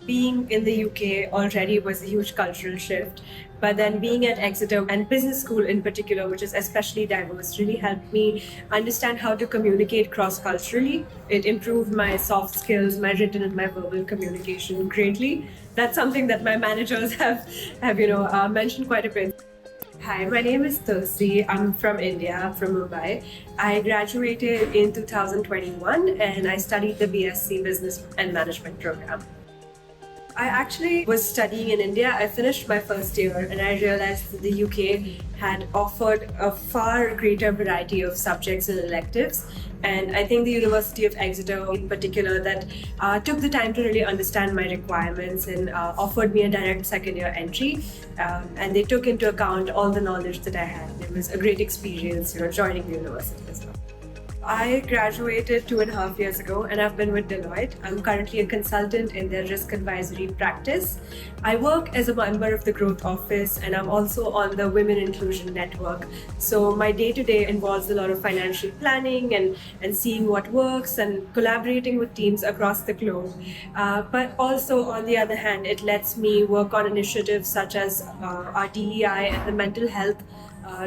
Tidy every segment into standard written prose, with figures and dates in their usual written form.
being in the UK already was a huge cultural shift. But then being at Exeter and business school in particular, which is especially diverse, really helped me understand how to communicate cross-culturally. It improved my soft skills, my written and my verbal communication greatly. That's something that my managers have mentioned quite a bit. Hi, my name is Tulsi. I'm from India, from Mumbai. I graduated in 2021 and I studied the BSc Business and Management program. I actually was studying in India. I finished my first year and I realized that the UK had offered a far greater variety of subjects and electives. And I think the University of Exeter in particular that took the time to really understand my requirements and offered me a direct second year entry. And they took into account all the knowledge that I had. It was a great experience, joining the university as well. I graduated 2.5 years ago and I've been with Deloitte. I'm currently a consultant in their risk advisory practice. I work as a member of the growth office and I'm also on the Women Inclusion Network. So my day-to-day involves a lot of financial planning and seeing what works and collaborating with teams across the globe. But also on the other hand, it lets me work on initiatives such as our DEI and the mental health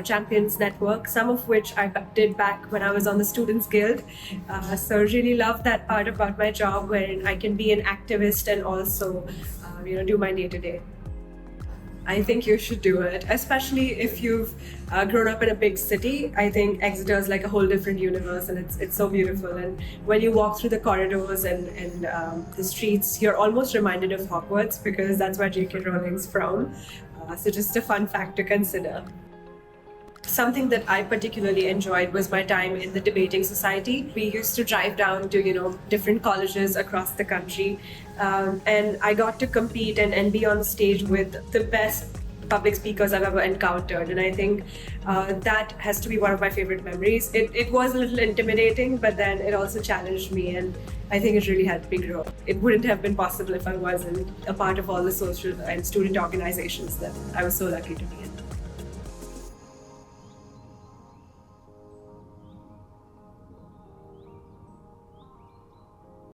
Champions Network, some of which I did back when I was on the Students Guild. So really love that part about my job wherein I can be an activist and also do my day-to-day. I think you should do it, especially if you've grown up in a big city. I think Exeter is like a whole different universe and it's so beautiful. And when you walk through the corridors and the streets, you're almost reminded of Hogwarts because that's where J.K. Rowling's from. So just a fun fact to consider. Something that I particularly enjoyed was my time in the debating society. We used to drive down to, different colleges across the country. And I got to compete and be on stage with the best public speakers I've ever encountered. And I think that has to be one of my favorite memories. It was a little intimidating, but then it also challenged me. And I think it really helped me grow. It wouldn't have been possible if I wasn't a part of all the social and student organizations that I was so lucky to be.